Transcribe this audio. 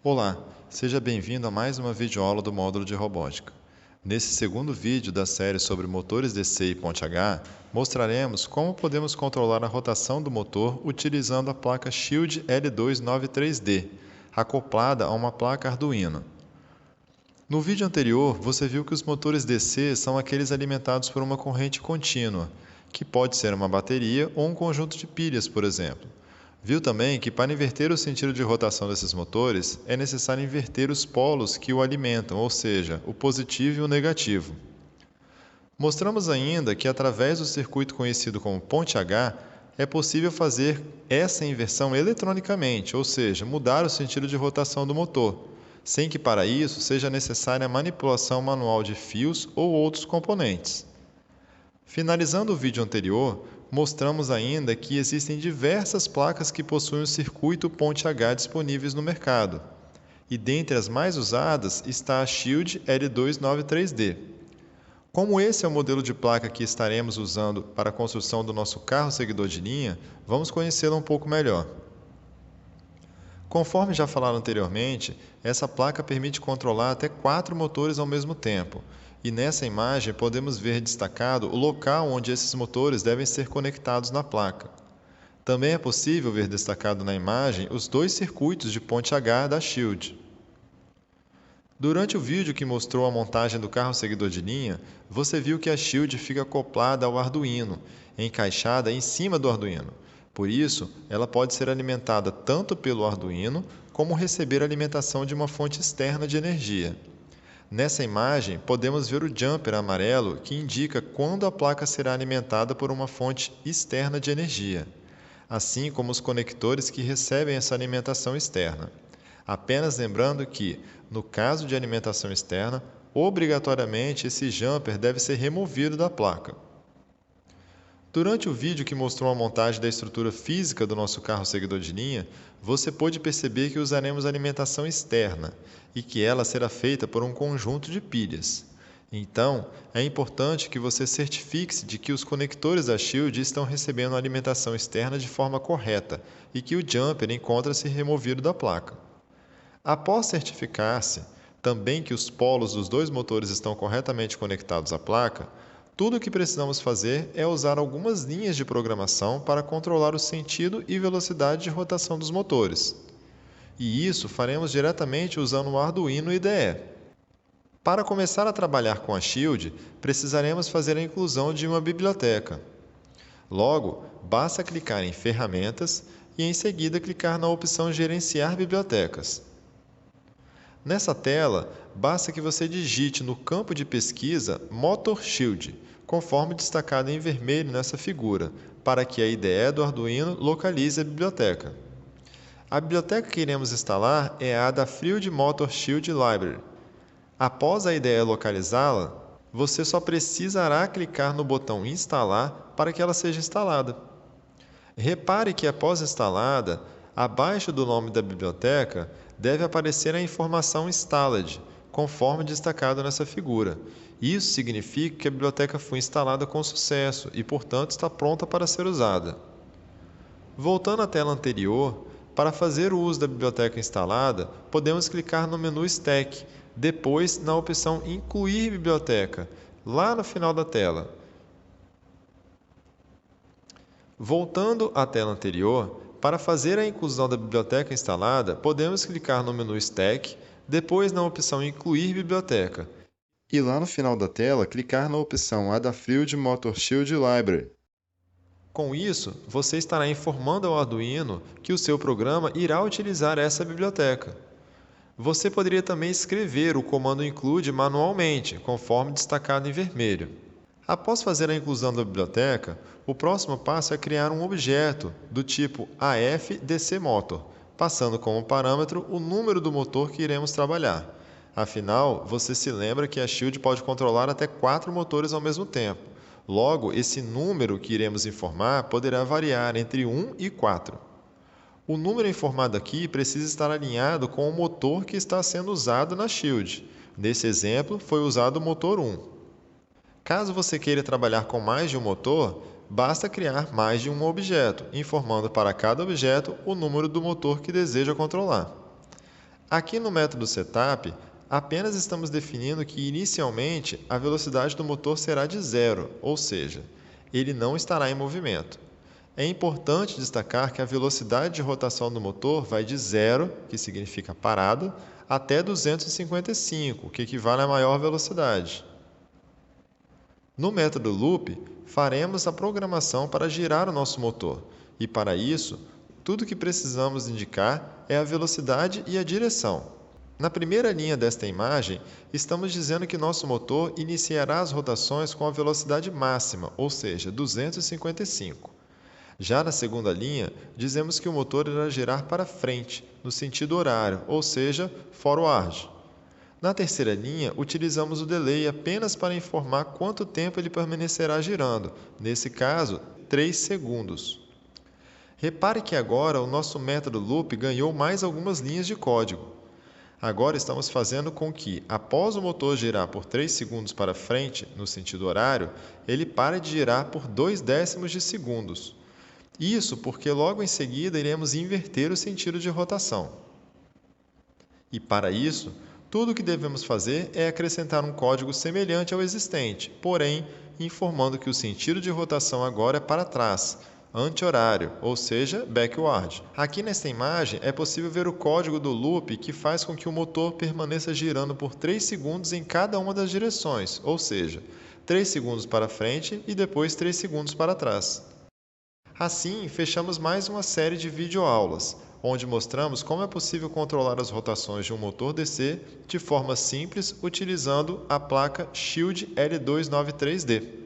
Olá, seja bem-vindo a mais uma videoaula do módulo de robótica. Nesse segundo vídeo da série sobre motores DC e ponte H, mostraremos como podemos controlar a rotação do motor utilizando a placa Shield L293D, acoplada a uma placa Arduino. No vídeo anterior, você viu que os motores DC são aqueles alimentados por uma corrente contínua, que pode ser uma bateria ou um conjunto de pilhas, por exemplo. Viu também que para inverter o sentido de rotação desses motores, é necessário inverter os polos que o alimentam, ou seja, o positivo e o negativo. Mostramos ainda que através do circuito conhecido como ponte H, é possível fazer essa inversão eletronicamente, ou seja, mudar o sentido de rotação do motor, sem que para isso seja necessária a manipulação manual de fios ou outros componentes. Finalizando o vídeo anterior, mostramos ainda que existem diversas placas que possuem o circuito ponte H disponíveis no mercado, e dentre as mais usadas está a Shield L293D. Como esse é o modelo de placa que estaremos usando para a construção do nosso carro seguidor de linha, vamos conhecê-la um pouco melhor. Conforme já falado anteriormente, essa placa permite controlar até 4 motores ao mesmo tempo, e nessa imagem podemos ver destacado o local onde esses motores devem ser conectados na placa. Também é possível ver destacado na imagem os dois circuitos de ponte H da Shield. Durante o vídeo que mostrou a montagem do carro seguidor de linha, você viu que a Shield fica acoplada ao Arduino, encaixada em cima do Arduino. Por isso, ela pode ser alimentada tanto pelo Arduino, como receber alimentação de uma fonte externa de energia. Nessa imagem, podemos ver o jumper amarelo que indica quando a placa será alimentada por uma fonte externa de energia, assim como os conectores que recebem essa alimentação externa. Apenas lembrando que, no caso de alimentação externa, obrigatoriamente esse jumper deve ser removido da placa. Durante o vídeo que mostrou a montagem da estrutura física do nosso carro seguidor de linha, você pôde perceber que usaremos alimentação externa e que ela será feita por um conjunto de pilhas. Então, é importante que você certifique-se de que os conectores da Shield estão recebendo a alimentação externa de forma correta e que o jumper encontra-se removido da placa. Após certificar-se também que os polos dos dois motores estão corretamente conectados à placa, tudo o que precisamos fazer é usar algumas linhas de programação para controlar o sentido e velocidade de rotação dos motores. E isso faremos diretamente usando o Arduino IDE. Para começar a trabalhar com a Shield, precisaremos fazer a inclusão de uma biblioteca. Logo, basta clicar em Ferramentas e em seguida clicar na opção Gerenciar bibliotecas. Nessa tela, basta que você digite no campo de pesquisa Motor Shield, conforme destacado em vermelho nessa figura, para que a IDE do Arduino localize a biblioteca. A biblioteca que iremos instalar é a da Field Motor Shield Library. Após a IDE localizá-la, você só precisará clicar no botão Instalar para que ela seja instalada. Repare que após instalada, abaixo do nome da biblioteca, deve aparecer a informação Installed, conforme destacado nessa figura. Isso significa que a biblioteca foi instalada com sucesso e, portanto, está pronta para ser usada. Voltando à tela anterior, para fazer o uso da biblioteca instalada, podemos clicar no menu Stack, depois na opção Incluir biblioteca, lá no final da tela. Voltando à tela anterior, para fazer a inclusão da biblioteca instalada, podemos clicar no menu Stack, depois na opção Incluir biblioteca, e lá no final da tela clicar na opção Adafruit Motor Shield Library. Com isso, você estará informando ao Arduino que o seu programa irá utilizar essa biblioteca. Você poderia também escrever o comando include manualmente, conforme destacado em vermelho. Após fazer a inclusão da biblioteca, o próximo passo é criar um objeto do tipo AF-DC-Motor, passando como parâmetro o número do motor que iremos trabalhar. Afinal, você se lembra que a Shield pode controlar até 4 motores ao mesmo tempo. Logo, esse número que iremos informar poderá variar entre 1 e 4. O número informado aqui precisa estar alinhado com o motor que está sendo usado na Shield. Nesse exemplo, foi usado o motor 1. Caso você queira trabalhar com mais de um motor, basta criar mais de um objeto, informando para cada objeto o número do motor que deseja controlar. Aqui no método setup, apenas estamos definindo que inicialmente a velocidade do motor será de zero, ou seja, ele não estará em movimento. É importante destacar que a velocidade de rotação do motor vai de zero, que significa parado, até 255, que equivale à maior velocidade. No método loop, faremos a programação para girar o nosso motor, e para isso, tudo que precisamos indicar é a velocidade e a direção. Na primeira linha desta imagem, estamos dizendo que nosso motor iniciará as rotações com a velocidade máxima, ou seja, 255. Já na segunda linha, dizemos que o motor irá girar para frente, no sentido horário, ou seja, forward. Na terceira linha, utilizamos o delay apenas para informar quanto tempo ele permanecerá girando, nesse caso, 3 segundos. Repare que agora o nosso método loop ganhou mais algumas linhas de código. Agora estamos fazendo com que, após o motor girar por 3 segundos para frente, no sentido horário, ele pare de girar por 0,2 de segundos. Isso porque logo em seguida iremos inverter o sentido de rotação. E para isso, tudo o que devemos fazer é acrescentar um código semelhante ao existente, porém, informando que o sentido de rotação agora é para trás, anti-horário, ou seja, backward. Aqui nesta imagem é possível ver o código do loop que faz com que o motor permaneça girando por 3 segundos em cada uma das direções, ou seja, 3 segundos para frente e depois 3 segundos para trás. Assim, fechamos mais uma série de videoaulas, onde mostramos como é possível controlar as rotações de um motor DC de forma simples utilizando a placa Shield L293D.